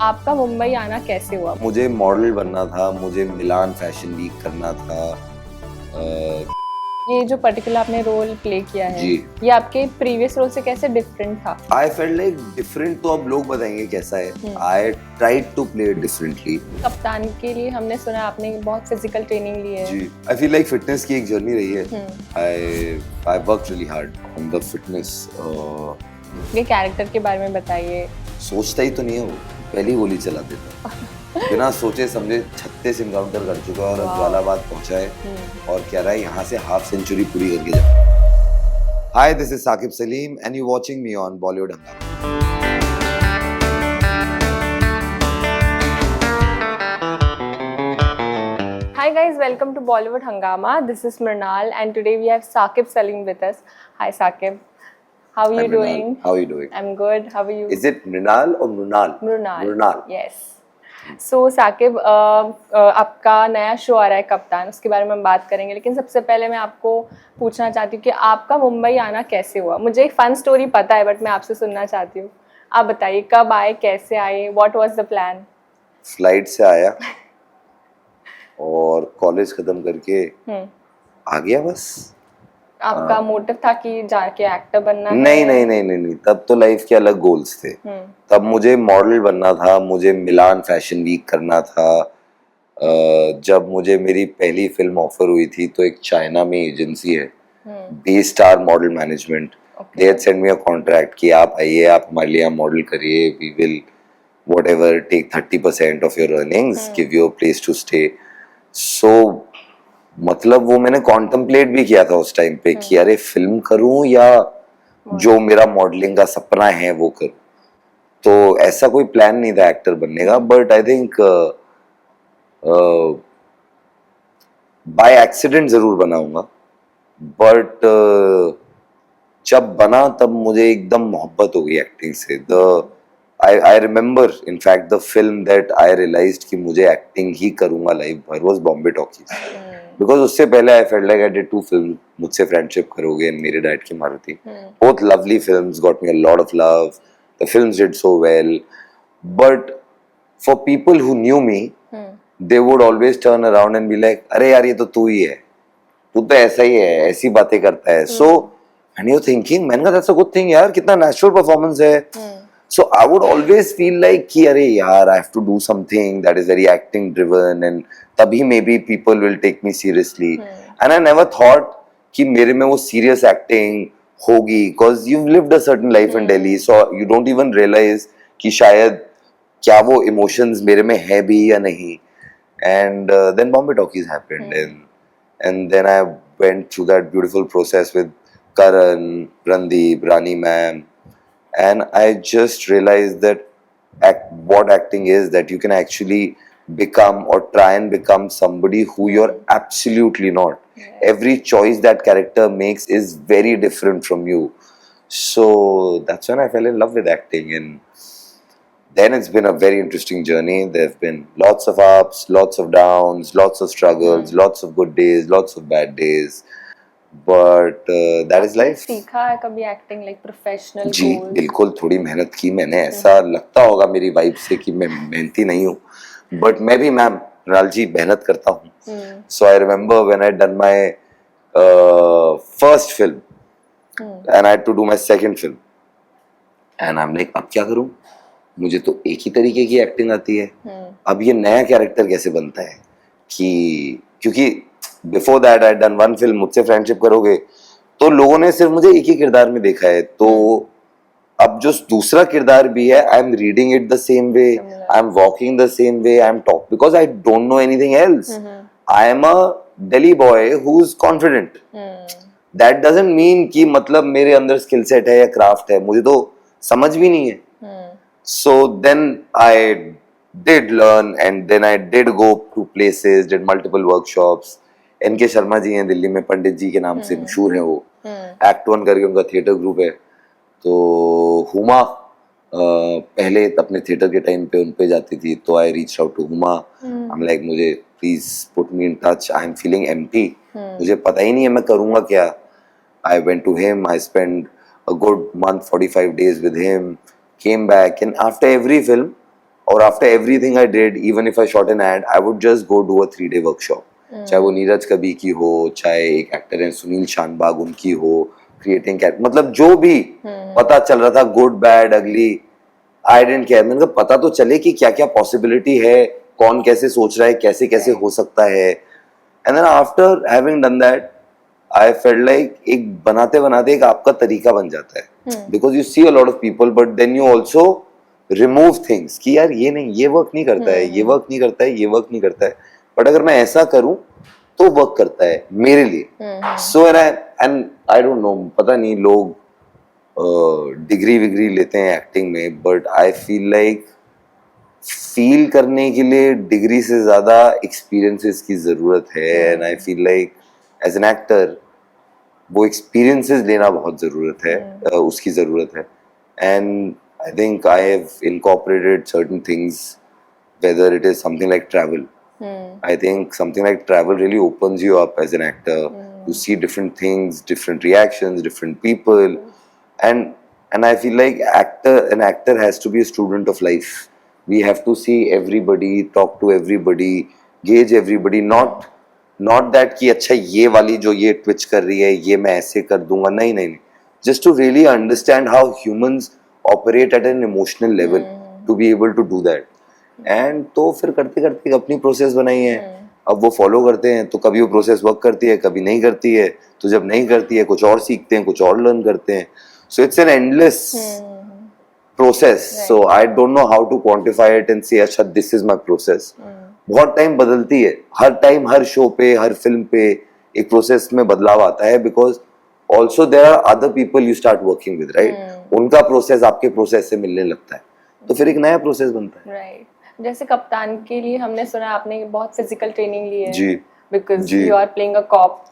आपका मुंबई आना कैसे हुआ? मुझे मॉडल बनना था, मुझे मिलान फैशन वीक करना था। ये जो पर्टिकुलर आपने रोल प्ले किया है, जी। ये आपके प्रीवियस रोल से कैसे डिफरेंट था? आई फेल्ट लाइक डिफरेंट, तो अब लोग बताएंगे कैसा है। I tried to play it differently. कप्तान के लिए हमने सुना आपने बहुत फिजिकल ट्रेनिंग ली है। जी, आई फील लाइक फिटनेस की एक जर्नी रही है। I work really hard on the fitness. ये कैरेक्टर के बारे में बताइए। सोचता ही तो नहीं है वो, पहली गोली चला देता बिना सोचे समझे 36 इनकाउंटर कर चुका है और अब जलालाबाद पहुंचा है और कह रहा है यहाँ से हाफ सेंचुरी पूरी करके जा। Hi, this is Saqib Salim and you watching me on Bollywood Hungama. Hi guys, welcome to Bollywood Hangama. This is Mrinal and today we have Saqib Salim with us. Hi Saqib. How are Hi, you Mrinal. doing? How are you doing? I'm good. How are you? Is it Mrinal or Mrunal? Mrunal. Mrunal. Yes. So Saqib, आपका नया show आ रहा है कप्तान, उसके बारे में हम बात करेंगे, लेकिन सबसे पहले मैं आपको पूछना चाहती हूँ कि आपका मुंबई आना कैसे हुआ? मुझे एक फन स्टोरी पता है बट मैं आपसे सुनना चाहती हूँ। आप बताइए कब आए, कैसे आए, what was the plan? Flight से आया और कॉलेज खत्म करके आ गया बस। आपका मोटिव था कि जाके एक्टर बनना नहीं है? नहीं नहीं नहीं नहीं, तब तो लाइफ के अलग गोल्स थे। तब मुझे मॉडल बनना था, मुझे मिलान फैशन वीक करना था। जब मुझे मेरी पहली फिल्म ऑफर हुई थी तो एक चाइना में एजेंसी है, B star model management, they had send me a contract कि आप आइए, आप हमारे लिए मॉडल करिए, we will whatever take 30% of your earnings, give you a place to stay. So मतलब वो मैंने कॉन्टम्पलेट भी किया था उस टाइम पे कि अरे फिल्म करूं या जो मेरा मॉडलिंग का सपना है वो करूं। तो ऐसा कोई प्लान नहीं था एक्टर बनने का, but I think by accident जरूर बनाऊंगा। बट जब बना तब मुझे एकदम मोहब्बत हो गई एक्टिंग से। I remember in fact the film that I realized कि मुझे एक्टिंग ही करूंगा लाइफ भर was Bombay Talkies, because उससे पहले I felt like I did 2 films, मुझसे फ्रेंडशिप करोगे and मेरे डैड की Maruti, both lovely films, got me a lot of love, the films did so well, but for people who knew me they would always turn around and be like अरे यार ये तो तू ही है, तू तो ऐसा ही है, ऐसी बातें करता है। So and you're thinking मैंने कहा that's a good thing यार, कितना natural performance है। So I would always feel like कि अरे यार I have to do something that is very acting driven and तभी maybe people will take me seriously. And I never thought कि मेरे में वो serious acting होगी, because you've lived a certain life in Delhi, so you don't even realize कि शायद क्या वो emotions मेरे में है भी या नहीं। And then Bombay Talkies happened, and then I went through that beautiful process with Karan, Randeep, Rani ma'am. And I just realized that what acting is, that you can actually become or try and become somebody who you're absolutely not. Every choice that character makes is very different from you. So that's when I fell in love with acting, and then it's been a very interesting journey. There have been lots of ups, lots of downs, lots of struggles, lots of good days, lots of bad days. But that is life. सीखा है कभी acting like professional? जी बिल्कुल, थोड़ी मेहनत की मैंने। ऐसा लगता होगा मेरी वाइफ से कि मैं मेहनती नहीं हूँ, बट मैं भी मैम मृणाल जी मेहनत करता हूँ। So I remember when I done my first film and I had to do my second film and I am like अब क्या करूँ, मुझे तो एक ही तरीके की एक्टिंग आती है, अब ये नया कैरेक्टर कैसे बनता है। कि क्योंकि before that I done one film, मुझसे फ्रेंडशिप करोगे, तो लोगों ने सिर्फ मुझे एक ही किरदार में देखा है। तो अब जो दूसरा किरदार भी है, I am reading it the same way, I am walking the same way, I am talk, because I don't know anything else. I am a Delhi boy who is confident. That doesn't mean कि मतलब मेरे अंदर skill set है या craft है, मुझे तो समझ भी नहीं है। So then I did learn and then I did go to places, did multiple workshops. N K Sharma ji हैं दिल्ली में, पंडित जी के नाम से मशहूर हैं वो, एक्ट वन करके उनका थिएटर ग्रुप है। तो हुमा पहले अपने थिएटर के टाइम पे उन पे जाती थी, तो I reach out to Huma, I am like मुझे please put me in touch, I am feeling empty, मुझे पता ही नहीं है मैं करूँगा क्या। I went to him, I spend a good month 45 days with him, came back and after every film और after everything I did, even if I shot an ad, I would just go do a 3-day workshop, चाहे वो नीरज कबीर की हो, चाहे एक actor है सुनील शानबाग उनकी हो, क्रिएटिंग कैरेक्टर, मतलब जो भी पता चल रहा था, गुड बैड अगली, आई डेंट केयर। मैंने कहा पता तो चले कि क्या क्या पॉसिबिलिटी है, कौन कैसे सोच रहा है, कैसे कैसे हो सकता है। And then after having done that I felt like एक बनाते बनाते एक आपका तरीका बन जाता है, because you see a lot of people but then you also remove things कि यार ये नहीं, ये वर्क नहीं करता है, ये वर्क नहीं करता है, ये वर्क नहीं करता है, बट अगर मैं ऐसा करूं तो वर्क करता है मेरे लिए। So and I don't no, पता नहीं लोग डिग्री विग्री लेते हैं एक्टिंग में, but I feel like feel करने के लिए डिग्री से ज्यादा एक्सपीरियंसेस की जरूरत है। And I feel like as an actor वो एक्सपीरियंसेस लेना बहुत जरूरत है, उसकी जरूरत है। And I think I have incorporated certain things, whether it is something like travel. I think something like travel really opens you up as an actor. You see different things, different reactions, different people, and I feel like an actor has to be a student of life. We have to see everybody, talk to everybody, gauge everybody. Not that कि अच्छा ये वाली जो ये twitch कर रही है ये मैं ऐसे कर दूंगा, नहीं नहीं नहीं. Just to really understand how humans operate at an emotional level, to be able to do that. And तो फिर करते करते अपनी प्रोसेस बनाई है, अब वो फॉलो करते हैं, तो कभी वो प्रोसेस वर्क करती है, कभी नहीं करती है, तो जब नहीं करती है कुछ और सीखते हैं, कुछ और लर्न करते हैं। So it's an endless process, so I don't know how to quantify it and say अच्छा दिस इज माय प्रोसेस। बहुत टाइम बदलती है, हर टाइम हर शो पे हर फिल्म पे एक प्रोसेस में बदलाव आता है, because also there are other people you start working with, right, उनका प्रोसेस आपके प्रोसेस से मिलने लगता है, तो फिर एक नया प्रोसेस बनता है। राइट। जैसे कप्तान के लिए हमने सुना आपने बहुत फिजिकल ट्रेनिंग ली है, जी, because you are playing a cop,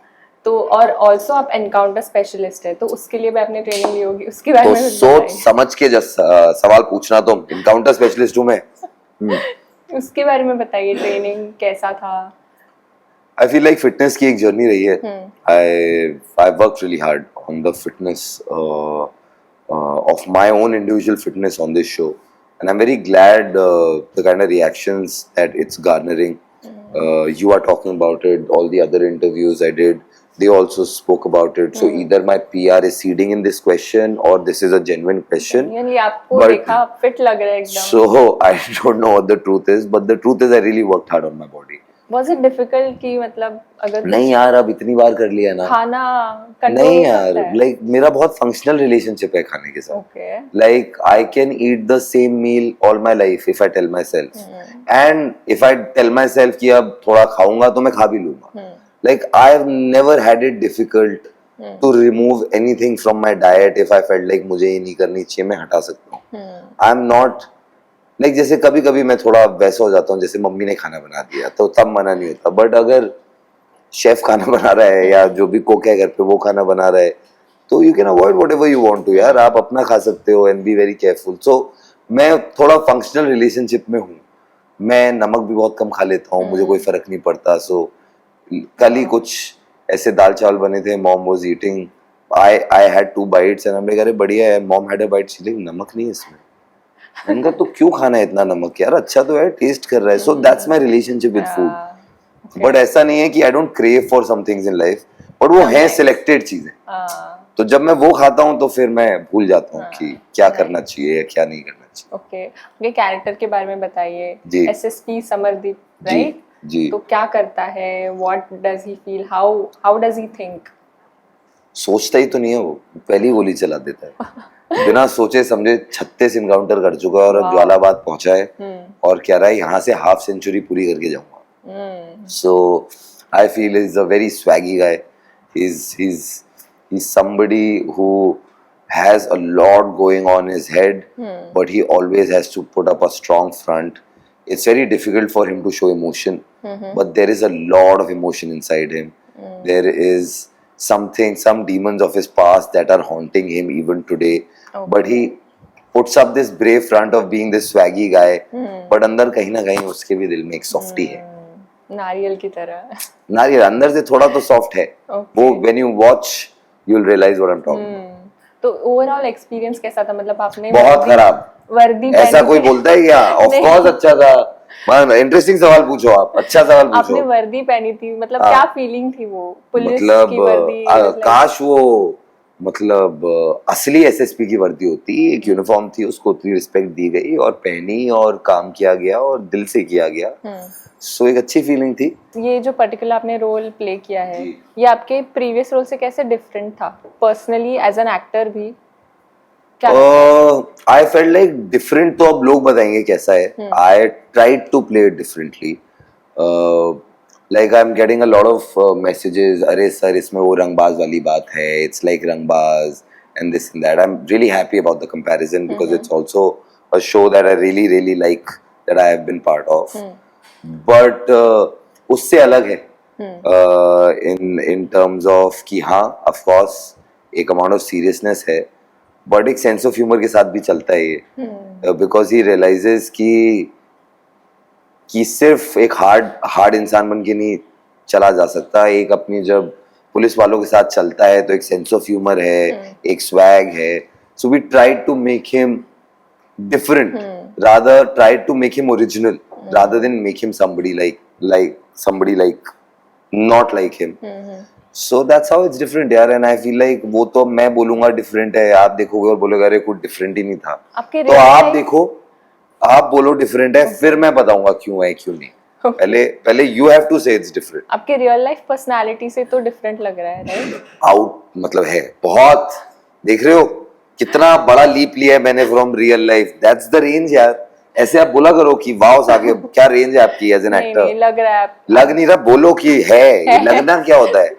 तो और ऑल्सो आप एनकाउंटर स्पेशलिस्ट है, तो उसके लिए भी आपने ट्रेनिंग ली होगी, उसके बारे में तो सोच समझ के सवाल पूछना, तो एनकाउंटर स्पेशलिस्ट हूं मैं। उसके बारे में बताइए, ट्रेनिंग कैसा था? आई फील लाइक फिटनेस की एक जर्नी रही है। I work really hard on the fitness of my own individual fitness on this show, and I'm very glad the kind of reactions that it's garnering. You are talking about it, all the other interviews I did, they also spoke about it. So either my PR is seeding in this question or this is a genuine question. यानी आपको देखा fit लग रहा है एकदम। So I don't know what the truth is, but the truth is I really worked hard on my body. Was it difficult कि मतलब अगर नहीं यार, अब इतनी बार कर लिया ना, खाना नहीं यार, लाइक मेरा बहुत फंक्शनल रिलेशनशिप है खाने के साथ। Okay. Like I can eat the same meal all my life if I tell myself, and if I tell myself कि अब थोड़ा खाऊंगा तो मैं खा भी लूंगा। Like I've never had it difficult to remove anything from my diet if I felt like मुझे ये नहीं करनी चाहिए, मैं हटा सकता हूँ। I'm not लाइक जैसे कभी कभी मैं थोड़ा वैसा हो जाता हूँ, जैसे मम्मी ने खाना बना दिया तो तब मना नहीं होता, बट अगर शेफ खाना बना रहा है या जो भी कुक है घर पे वो खाना बना रहा है, तो you can avoid whatever you want to यार, आप अपना खा सकते हो and be very careful. So मैं थोड़ा फंक्शनल रिलेशनशिप में हूँ, मैं नमक भी बहुत कम खा लेता हूँ, मुझे कोई फर्क नहीं पड़ता। सो कल ही कुछ ऐसे दाल चावल बने थे, mom was eating, I had 2 bites and I'm like अरे बढ़िया है, mom had a bite, she like नमक नहीं है इसमें। मैंने कहा तो क्यों खाना है इतना नमक यार, अच्छा तो है, टेस्ट कर रहा है। So that's my relationship with food. But ऐसा नहीं है कि I don't crave for some things in life, but वो है सिलेक्टेड चीजें। तो जब मैं वो खाता हूँ तो फिर मैं भूल जाता हूँ कि क्या करना चाहिए या क्या नहीं करना चाहिए। ओके, उनके कैरेक्टर के बारे में बताइए। SSP Samardeep, right? जी। तो क्या करता है, what does he feel, how does he think? सोचता ही तो नहीं है वो, पहली गोली चला देता है बिना सोचे समझे। 36 इनकाउंटर कर चुका है और अब ज्वालाबाद पहुंचा है और कह रहा है यहाँ से हाफ सेंचुरी पूरी करके जाऊंगा। So I feel is a very swaggy guy. he's somebody who has a lot going on his head, but he always has to put up a strong front. It's very difficult for him to show emotion, but there is a lot of emotion inside him. There is some demons of his past that are haunting him even today. But he puts up this brave front of being this swaggy guy, but अंदर कहीं ना कहीं उसके भी दिल में एक softy है, नारियल की तरह। नारियल अंदर से थोड़ा तो सॉफ्ट है। वो when you watch you'll realize what I'm talking about. तो ओवरऑल एक्सपीरियंस कैसा था, मतलब आपने बहुत खराब, वर्दी ऐसा पहनी कोई थी। बोलता है क्या? ऑफ नहीं। कोर्स अच्छा था। इंटरेस्टिंग सवाल पूछो आप, अच्छा सवाल आपने पूछो। वर्दी पहनी थी, मतलब हाँ। क्या फीलिंग थी वो पुलिस मतलब की वर्दी? काश वो मतलब असली एसएसपी की वर्दी होती, एक यूनिफॉर्म थी, उसको उतनी रिस्पेक्ट दी गई और पहनी और काम किया गया और दिल से किया गया। सो एक अच्छी फीलिंग थी। ये जो पर्टिकुलर आपने रोल प्ले किया है, जी। ये आपके प्रीवियस रोल से कैसे डिफरेंट था, पर्सनली एज एन एक्टर भी क्या लगता है? आई फेल्ट लाइक डिफरेंट, तो अब लोग बताएंगे कैसा है। I tried to play it differently. Like I am getting a lot of messages, अरे सर इसमें वो रंगबाज वाली बात है, इट्स लाइक रंगबाज and this and that. I'm really happy about the comparison because it's also a show that I really like, that I have been part of. But उससे अलग है in terms of कि हाँ of course एक amount of seriousness है, but एक sense of humor के साथ भी चलता है ये, because he realizes कि सिर्फ एक हार्ड इंसान बन के नहीं चला जा सकता। एक अपनी जब पुलिस वालों के साथ चलता है तो एक सेंस ऑफ ह्यूमर है, एक स्वैग है। So we tried to make him different, rather tried to make him original rather than make him somebody like not like him. So that's how it's different यार, and I feel like वो तो मैं बोलूंगा different है, आप देखोगे और बोलोगे अरे कुछ डिफरेंट ही नहीं था। तो आप देखो, आप बोलो डिफरेंट है, फिर मैं बताऊंगा क्यों है क्यों नहीं। पहले यू हैव टू से इट्स डिफरेंट। आपके रियल लाइफ पर्सनालिटी से तो डिफरेंट लग रहा है, राइट? आउट मतलब है बहुत, देख रहे हो कितना बड़ा लीप लिया है मैंने from real life. That's the range यार। ऐसे आप बोला करो कि वाओ साकिब क्या रेंज है आपकी एज एन एक्टर। नहीं लग रहा है लग नहीं रहा, बोलो कि है। ये लगना क्या होता है?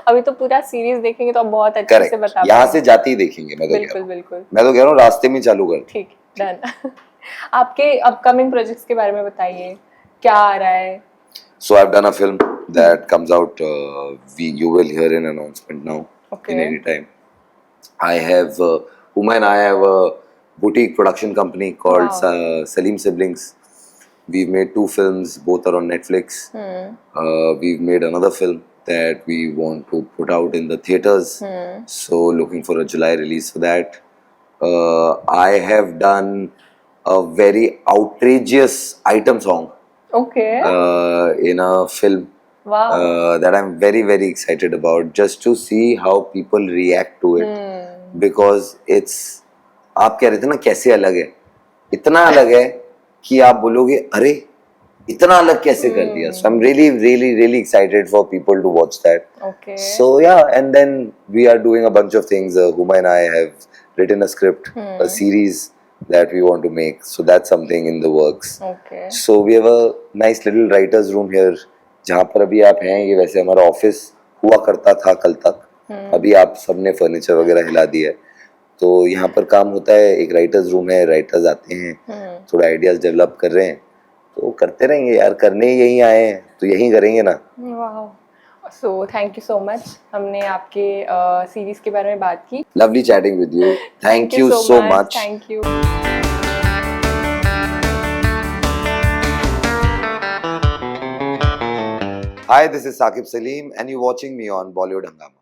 अभी तो पूरा सीरीज देखेंगे तो आप बहुत अच्छे से बता पाएंगे। यहाँ से जाते ही देखेंगे। मैं तो कह रहा हूँ रास्ते में चालू कर। ठीक, डन। आपके अपकमिंग प्रोजेक्ट्स के बारे में बताइए, क्या आ रहा है? So I've done a film that comes out. You will hear an announcement now in any time. I have Uma and I have a boutique production company called Salim Siblings. We've made 2 films, both are on Netflix. We've made another film that we want to put out in the theaters. So looking for a July release for that. I have done a very outrageous item song. Okay. In a film. Wow. That I'm very excited about, just to see how people react to it. Because it's, आप कह रहे थे ना कैसे अलग है, इतना अलग है कि आप बोलोगे अरे इतना अलग कैसे कर दिया। So I'm really excited for people to watch that. Okay. So yeah, and then we are doing a bunch of things. Huma and I have written a script, a series that we want to make. So that's something in the works. Okay. So we have a nice little writers room here. जहाँ पर अभी आप हैं, ये वैसे हमारा office हुआ करता था कल तक। अभी आप सबने फर्नीचर वगैरह हिला दिया है, तो यहाँ पर काम होता है। एक राइटर्स रूम है, राइटर्स आते हैं, थोड़ा आइडियाज डेवलप कर रहे हैं, तो करते रहेंगे यार, करने यहीं आए हैं तो यहीं करेंगे ना। वाह, so thank you so much. हमने आपके सीरीज के बारे में बात की। Lovely chatting with you, thank you so much. Thank you. Hi, this is Saqib Salim and you're watching me on Bollywood Hungama.